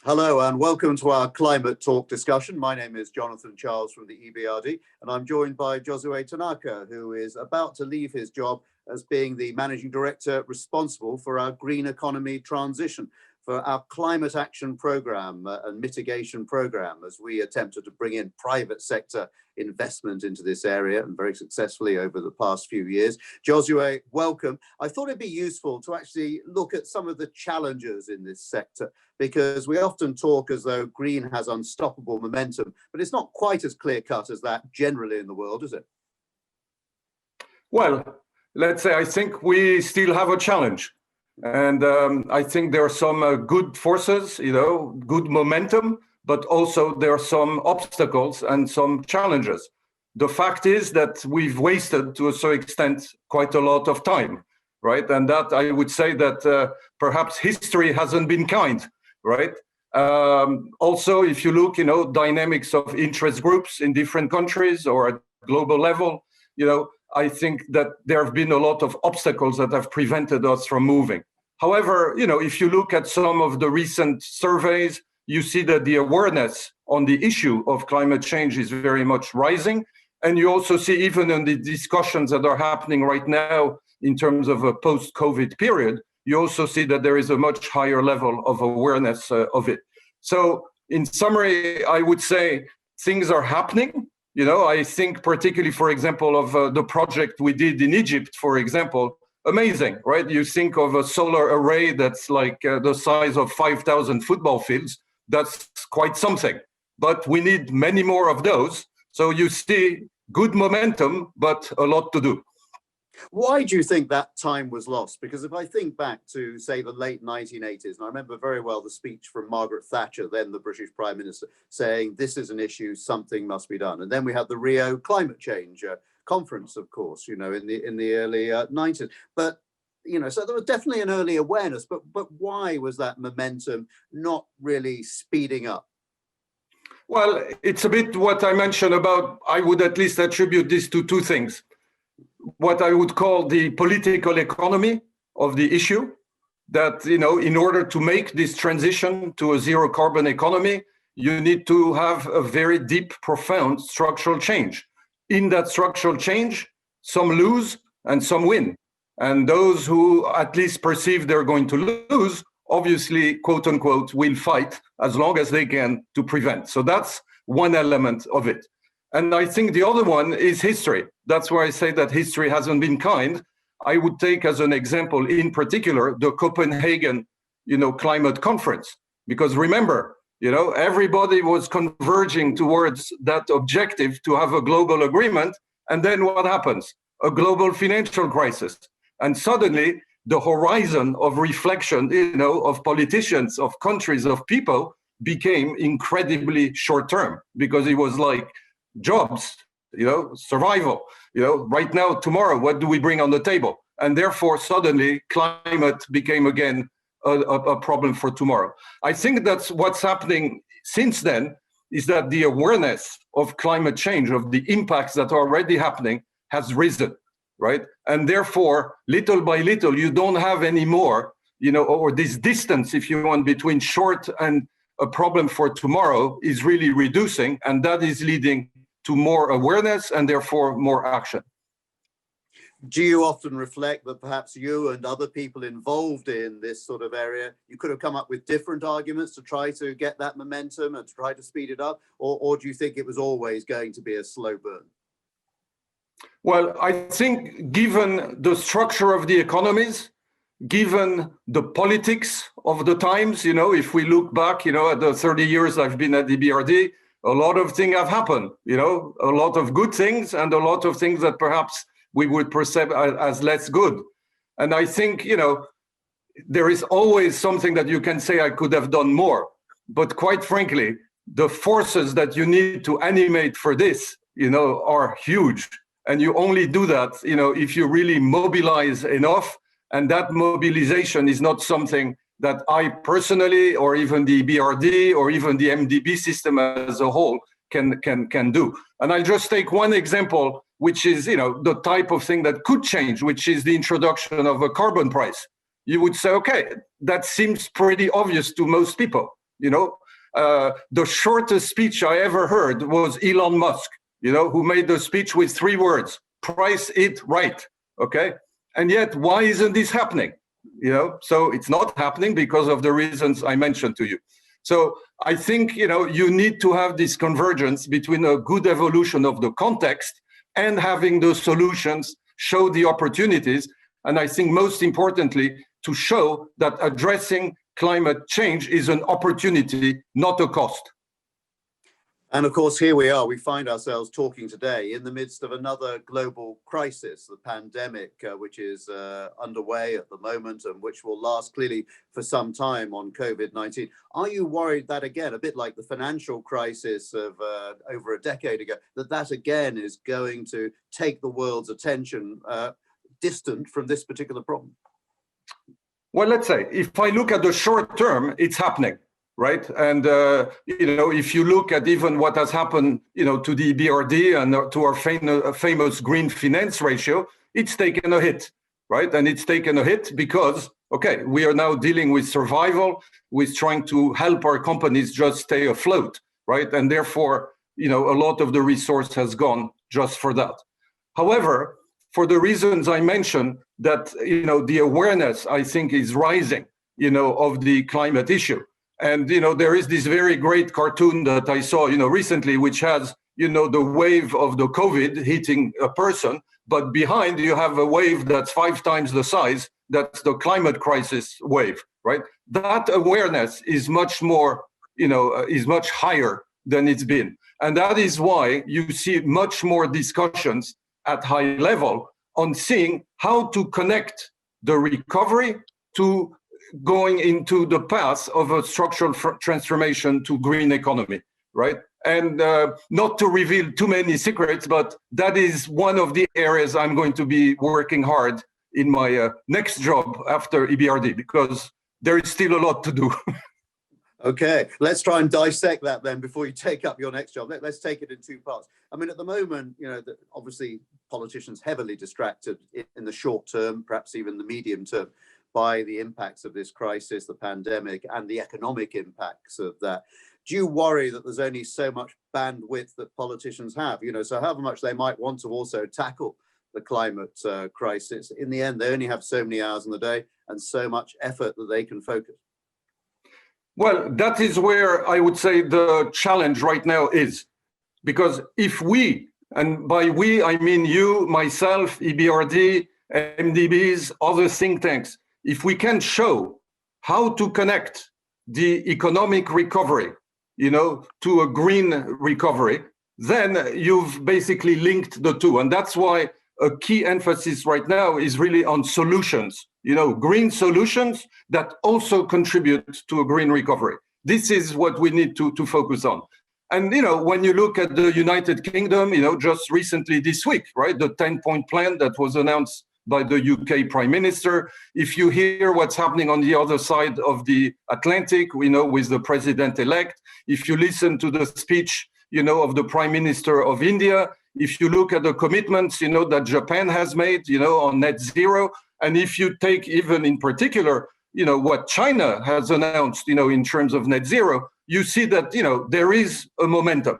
Hello and welcome to our climate talk discussion. My name is Jonathan Charles from the EBRD and I'm joined by Josué Tanaka, who is about to leave his job as being the managing director responsible for our green economy transition, for our climate action program and mitigation program, as we attempted to bring in private sector investment into this area and very successfully over the past few years. Josué, welcome. I thought it'd be useful to actually look at some of the challenges in this sector, because we often talk as though green has unstoppable momentum, but it's not quite as clear cut as that generally in the world, is it? Well, let's say I think we still have a challenge. And I think there are some good forces, good momentum, but also there are some obstacles and some challenges. The fact is that we've wasted, to a certain extent, quite a lot of time, right? And that I would say that perhaps history hasn't been kind, right? Also, if you look, dynamics of interest groups in different countries or at global level, I think that there have been a lot of obstacles that have prevented us from moving. However, if you look at some of the recent surveys, you see that the awareness on the issue of climate change is very much rising. And you also see, even in the discussions that are happening right now in terms of a post-COVID period, you also see that there is a much higher level of awareness of it. So in summary, I would say things are happening. I think particularly, for example, of the project we did in Egypt, for example, amazing, right? You think of a solar array that's like the size of 5,000 football fields. That's quite something, but we need many more of those. So you see good momentum, but a lot to do. Why do you think that time was lost? Because if I think back to, say, the late 1980s, and I remember very well the speech from Margaret Thatcher, then the British Prime Minister, saying this is an issue, something must be done. And then we had the Rio climate change conference, of course, in the early 90s. But, so there was definitely an early awareness, but why was that momentum not really speeding up? Well, it's a bit what I mentioned about, I would at least attribute this to two things. What I would call the political economy of the issue, that, in order to make this transition to a zero carbon economy, you need to have a very deep, profound structural change. In that structural change, some lose and some win. And those who at least perceive they're going to lose, obviously, quote unquote, will fight as long as they can to prevent. So that's one element of it. And I think the other one is history. That's why I say that history hasn't been kind. I would take as an example, in particular, the Copenhagen, climate conference. Because remember, everybody was converging towards that objective to have a global agreement. And then what happens? A global financial crisis. And suddenly the horizon of reflection, of politicians, of countries, of people became incredibly short term, because it was like, jobs, survival, right now, tomorrow, what do we bring on the table? And therefore, suddenly, climate became again a problem for tomorrow. I think that's what's happening since then, is that the awareness of climate change, of the impacts that are already happening, has risen, right? And therefore, little by little, you don't have any more, or this distance, if you want, between short and a problem for tomorrow is really reducing, and that is leading to more awareness and therefore more action. Do you often reflect that perhaps you and other people involved in this sort of area, you could have come up with different arguments to try to get that momentum and to try to speed it up? Or do you think it was always going to be a slow burn? Well, I think given the structure of the economies, given the politics of the times, if we look back, at the 30 years I've been at the EBRD, a lot of things have happened, a lot of good things and a lot of things that perhaps we would perceive as less good. And I think, there is always something that you can say I could have done more. But quite frankly, the forces that you need to animate for this, are huge. And you only do that, if you really mobilize enough. And that mobilization is not something that I personally, or even the EBRD, or even the MDB system as a whole can do. And I'll just take one example, which is, the type of thing that could change, which is the introduction of a carbon price. You would say, okay, that seems pretty obvious to most people. The shortest speech I ever heard was Elon Musk, who made the speech with 3 words: price it right. Okay. And yet, why isn't this happening? So it's not happening because of the reasons I mentioned to you. So I think, you need to have this convergence between a good evolution of the context and having the solutions show the opportunities. And I think most importantly, to show that addressing climate change is an opportunity, not a cost. And of course, here we are. We find ourselves talking today in the midst of another global crisis, the pandemic, which is underway at the moment and which will last clearly for some time on COVID-19. Are you worried that again, a bit like the financial crisis of over a decade ago, that again is going to take the world's attention distant from this particular problem? Well, let's say, if I look at the short term, it's happening. Right. And, if you look at even what has happened, to the EBRD and to our famous green finance ratio, it's taken a hit. Right. And it's taken a hit because, okay, we are now dealing with survival, with trying to help our companies just stay afloat. Right. And therefore, a lot of the resource has gone just for that. However, for the reasons I mentioned, that, the awareness, I think, is rising, of the climate issue. And, there is this very great cartoon that I saw, recently, which has, the wave of the COVID hitting a person, but behind you have a wave that's 5 times the size. That's the climate crisis wave, right? That awareness is much more, is much higher than it's been. And that is why you see much more discussions at high level on seeing how to connect the recovery to going into the path of a structural transformation to green economy, right? And not to reveal too many secrets, but that is one of the areas I'm going to be working hard in my next job after EBRD, because there is still a lot to do. Okay, let's try and dissect that then before you take up your next job. Let's take it in 2 parts. I mean, at the moment, obviously politicians heavily distracted in the short term, perhaps even the medium term, by the impacts of this crisis, the pandemic, and the economic impacts of that. Do you worry that there's only so much bandwidth that politicians have? So however much they might want to also tackle the climate crisis, in the end, they only have so many hours in the day and so much effort that they can focus. Well, that is where I would say the challenge right now is. Because if we, and by we, I mean you, myself, EBRD, MDBs, other think tanks, if we can show how to connect the economic recovery, to a green recovery, then you've basically linked the two. And that's why a key emphasis right now is really on solutions, green solutions that also contribute to a green recovery. This is what we need to focus on. And, when you look at the United Kingdom, just recently this week, right, the 10-point plan that was announced by the UK Prime Minister, if you hear what's happening on the other side of the Atlantic, with the president-elect, if you listen to the speech, of the Prime Minister of India, if you look at the commitments, that Japan has made, on net zero, and if you take even in particular, what China has announced, in terms of net zero, you see that, there is a momentum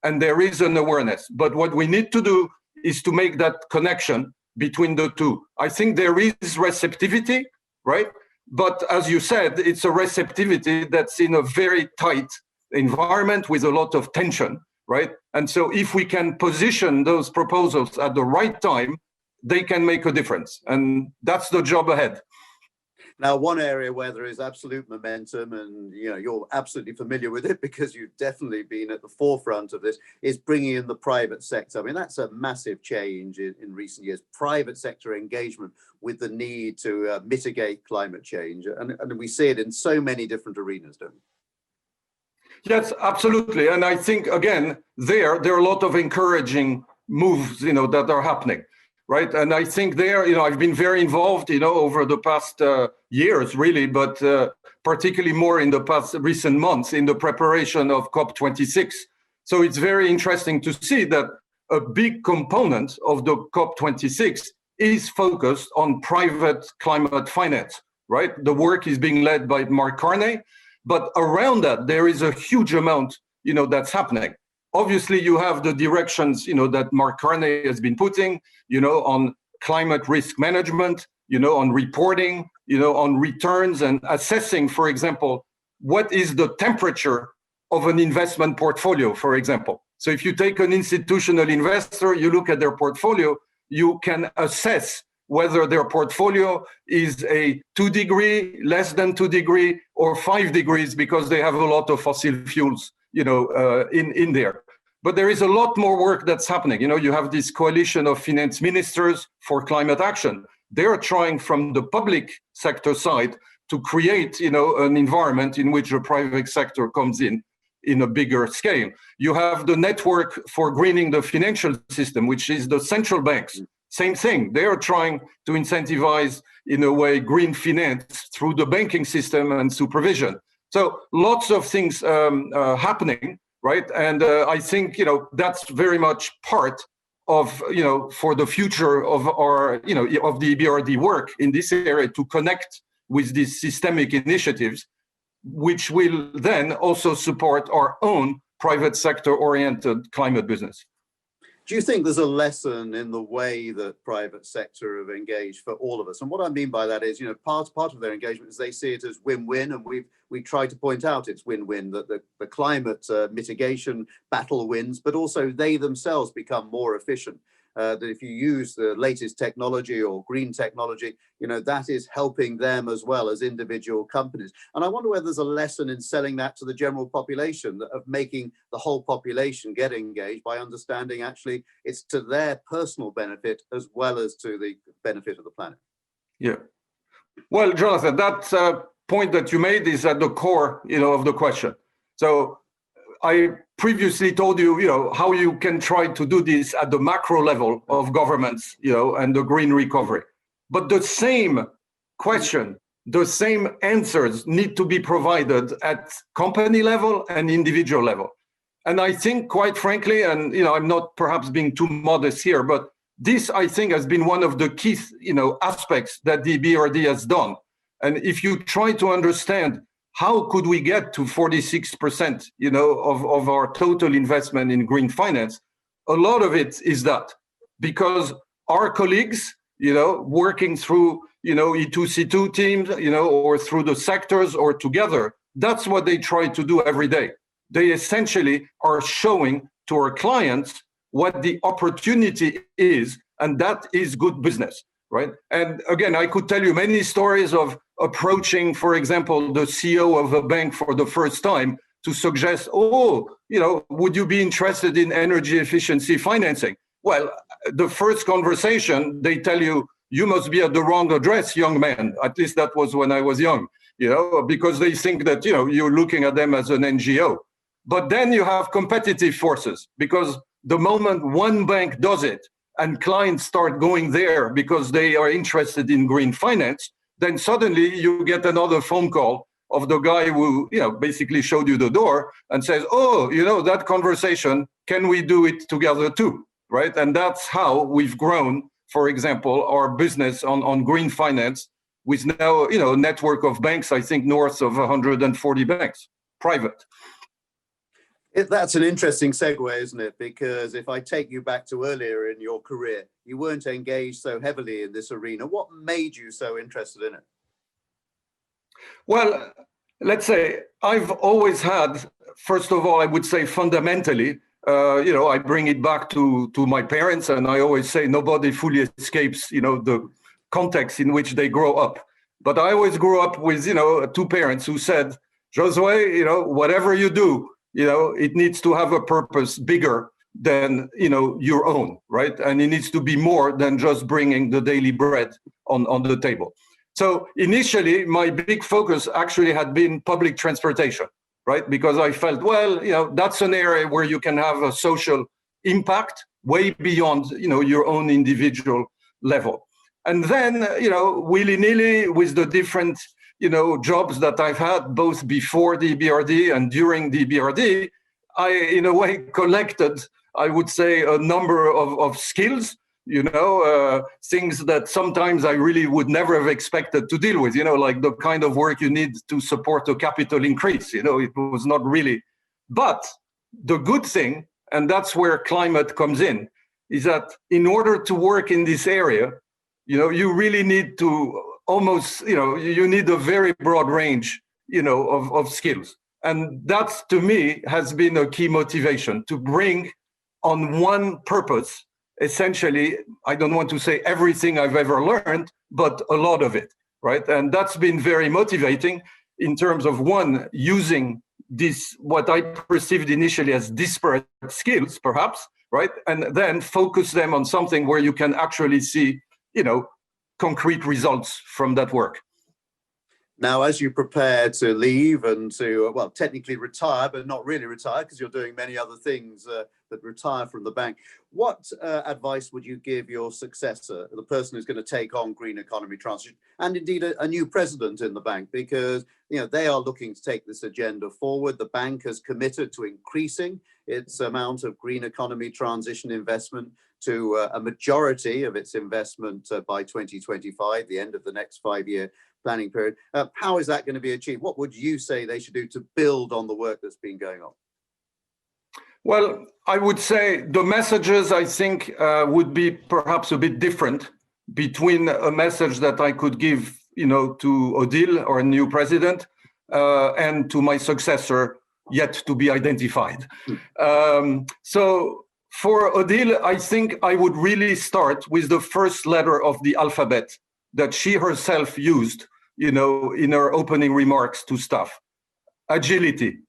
and there is an awareness. But what we need to do is to make that connection between the two. I think there is receptivity, right? But as you said, it's a receptivity that's in a very tight environment with a lot of tension, right? And so if we can position those proposals at the right time, they can make a difference. And that's the job ahead. Now, one area where there is absolute momentum, and you're absolutely familiar with it because you've definitely been at the forefront of this, is bringing in the private sector. I mean, that's a massive change in recent years. Private sector engagement with the need to mitigate climate change. And we see it in so many different arenas, don't we? Yes, absolutely. And I think, again, there are a lot of encouraging moves, that are happening. Right. And I think there, I've been very involved, over the past years, really, but particularly more in the past recent months in the preparation of COP26. So it's very interesting to see that a big component of the COP26 is focused on private climate finance. Right. The work is being led by Mark Carney. But around that, there is a huge amount, that's happening. Obviously, you have the directions, that Mark Carney has been putting, on climate risk management, on reporting, on returns and assessing, for example, what is the temperature of an investment portfolio, for example. So if you take an institutional investor, you look at their portfolio, you can assess whether their portfolio is a 2 degree, less than 2 degree, or 5 degrees because they have a lot of fossil fuels, in there. But there is a lot more work that's happening. You have this coalition of finance ministers for climate action. They're trying from the public sector side to create, an environment in which the private sector comes in a bigger scale. You have the network for greening the financial system, which is the central banks. Same thing. They are trying to incentivize, in a way, green finance through the banking system and supervision. So lots of things happening, right? And I think, that's very much part of, for the future of our, of the EBRD work in this area to connect with these systemic initiatives, which will then also support our own private sector oriented climate business. Do you think there's a lesson in the way that private sector have engaged for all of us? And what I mean by that is, part of their engagement is they see it as win-win, and we try to point out it's win-win, that the climate mitigation battle wins, but also they themselves become more efficient. That if you use the latest technology or green technology, that is helping them as well as individual companies. And I wonder whether there's a lesson in selling that to the general population, of making the whole population get engaged by understanding actually it's to their personal benefit as well as to the benefit of the planet. Yeah. Well, Jonathan, that point that you made is at the core, of the question. So I previously told you, how you can try to do this at the macro level of governments, and the green recovery. But the same question, the same answers need to be provided at company level and individual level. And I think, quite frankly, and I'm not perhaps being too modest here, but this, I think, has been one of the key, aspects that the EBRD has done. And if you try to understand how could we get to 46%, of our total investment in green finance, a lot of it is that because our colleagues, working through, E2C2 teams, or through the sectors or together, that's what they try to do every day. They essentially are showing to our clients what the opportunity is, and that is good business, right? And again, I could tell you many stories of approaching, for example, the CEO of a bank for the first time to suggest, would you be interested in energy efficiency financing? Well, the first conversation, they tell you, you must be at the wrong address, young man. At least that was when I was young, because they think that, you're looking at them as an NGO. But then you have competitive forces, because the moment one bank does it and clients start going there because they are interested in green finance, then suddenly you get another phone call of the guy who, basically showed you the door and says, that conversation, can we do it together too, right? And that's how we've grown, for example, our business on green finance with now, a network of banks, I think north of 140 banks, private. That's an interesting segue, isn't it? Because if I take you back to earlier in your career, you weren't engaged so heavily in this arena. What made you so interested in it? Well, let's say I've always had, first of all, I would say fundamentally, I bring it back to my parents, and I always say nobody fully escapes, the context in which they grow up. But I always grew up with, two parents who said, Josué, whatever you do, it needs to have a purpose bigger than, your own, right? And it needs to be more than just bringing the daily bread on the table. So initially, my big focus actually had been public transportation, right? Because I felt, that's an area where you can have a social impact way beyond, your own individual level. And then, willy-nilly with the different, jobs that I've had both before the EBRD and during the EBRD, I, in a way, collected, I would say, a number of skills, things that sometimes I really would never have expected to deal with, like the kind of work you need to support a capital increase. It was not really. But the good thing, and that's where climate comes in, is that in order to work in this area, you really need to almost, you need a very broad range, of skills. And that's, to me, has been a key motivation to bring on one purpose, essentially, I don't want to say everything I've ever learned, but a lot of it, right? And that's been very motivating in terms of, one, using this, what I perceived initially as disparate skills, perhaps, right? And then focus them on something where you can actually see, concrete results from that work. Now, as you prepare to leave and to, well, technically retire, but not really retire because you're doing many other things that retire from the bank, what advice would you give your successor, the person who's going to take on green economy transition, and indeed a new president in the bank? Because, they are looking to take this agenda forward. The bank has committed to increasing its amount of green economy transition investment to a majority of its investment by 2025, the end of the next 5-year planning period. How is that going to be achieved? What would you say they should do to build on the work that's been going on? Well, I would say the messages, I think, would be perhaps a bit different between a message that I could give, to Odile or a new president and to my successor yet to be identified. So for Odile, I think I would really start with the first letter of the alphabet that she herself used, in her opening remarks to staff. Agility.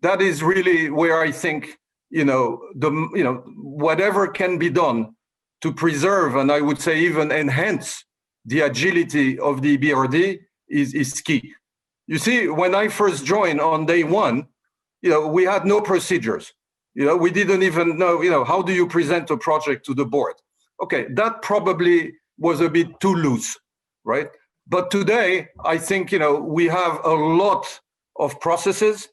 That is really where I think, whatever can be done to preserve, and I would say even enhance, the agility of the EBRD is key. You see, when I first joined on day one, we had no procedures. We didn't even know, how do you present a project to the board? Okay, that probably was a bit too loose, right? But today, I think, we have a lot of processes.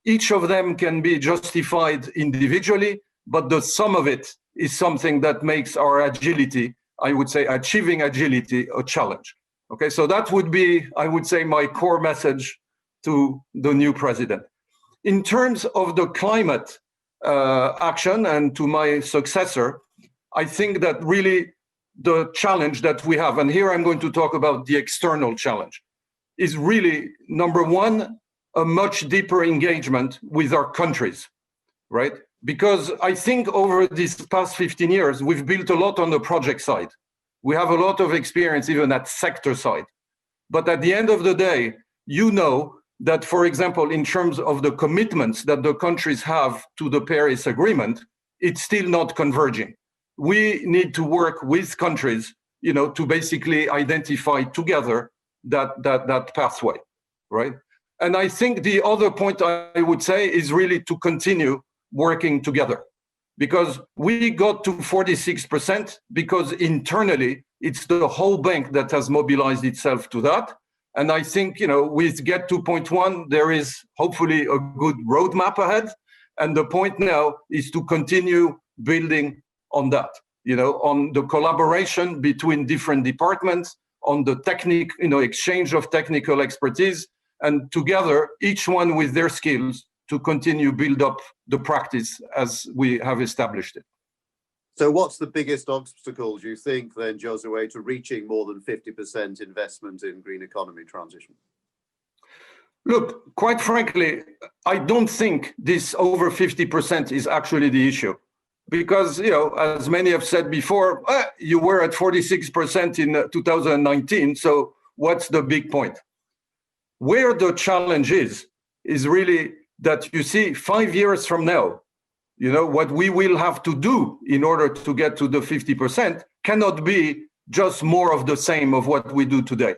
Each of them can be justified individually, but the sum of it is something that makes our agility, I would say, achieving agility, a challenge. Okay, so that would be, I would say, my core message to the new president. In terms of the climate action and to my successor, I think that really the challenge that we have, and here I'm going to talk about the external challenge, is really, number one, a much deeper engagement with our countries, right? Because I think over these past 15 years, we've built a lot on the project side. We have a lot of experience even at sector side. But at the end of the day, that, for example, in terms of the commitments that the countries have to the Paris Agreement, it's still not converging. We need to work with countries, to basically identify together that pathway, right? And I think the other point I would say is really to continue working together, because we got to 46% because internally it's the whole bank that has mobilized itself to that. And I think, with Get 2.1, there is hopefully a good roadmap ahead. And the point now is to continue building on that, on the collaboration between different departments, on the exchange of technical expertise, and together, each one with their skills, to continue build up the practice as we have established it. So what's the biggest obstacle, do you think, then, Josué, to reaching more than 50% investment in green economy transition? Look, quite frankly, I don't think this over 50% is actually the issue. Because, as many have said before, you were at 46% in 2019, so what's the big point? Where the challenge is really that, you see, 5 years from now, what we will have to do in order to get to the 50% cannot be just more of the same of what we do today.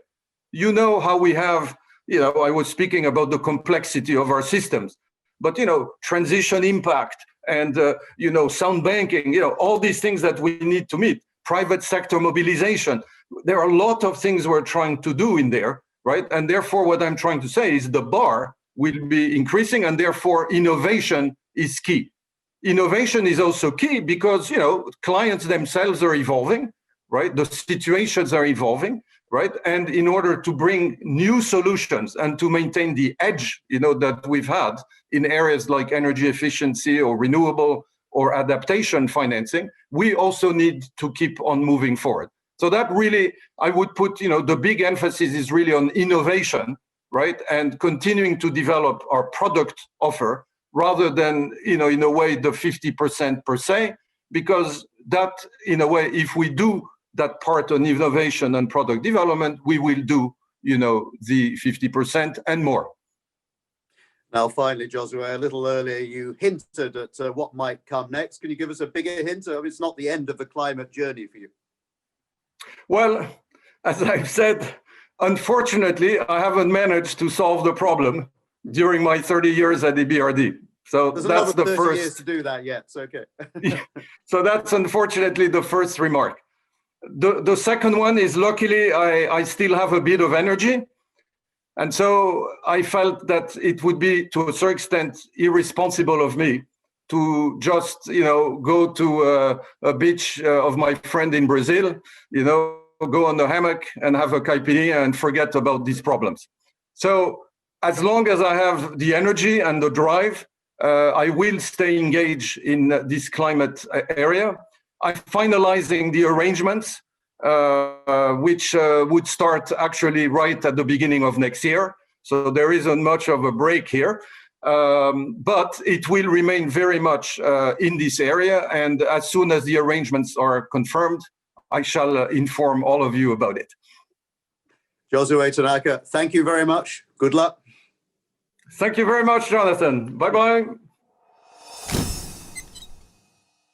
How we have, I was speaking about the complexity of our systems, but, transition impact and, sound banking, all these things that we need to meet, private sector mobilization. There are a lot of things we're trying to do in there, right? And therefore, what I'm trying to say is the bar will be increasing, and therefore innovation is key. innovation is also key because, clients themselves are evolving, right? The situations are evolving, right? And in order to bring new solutions and to maintain the edge, that we've had in areas like energy efficiency or renewable or adaptation financing, we also need to keep on moving forward. So that really, I would put, the big emphasis is really on innovation, right? And continuing to develop our product offer rather than, in a way, the 50% per se, because that, in a way, if we do that part on innovation and product development, we will do, the 50% and more. Now, finally, Josué, a little earlier, you hinted at what might come next. Can you give us a bigger hint? I mean, it's not the end of the climate journey for you. Well, as I've said, unfortunately, I haven't managed to solve the problem during my 30 years at EBRD. So there's that's the 30 first years to do that yet. So, okay. So that's unfortunately the first remark. The second one is, luckily, I still have a bit of energy. And so I felt that it would be, to a certain extent, irresponsible of me to just, go to a beach of my friend in Brazil, go on the hammock and have a caipirinha and forget about these problems. So as long as I have the energy and the drive, I will stay engaged in this climate area. I'm finalizing the arrangements, which would start actually right at the beginning of next year. So there isn't much of a break here, but it will remain very much in this area. And as soon as the arrangements are confirmed, I shall inform all of you about it. Josué Tanaka, thank you very much. Good luck. Thank you very much, Jonathan. Bye-bye.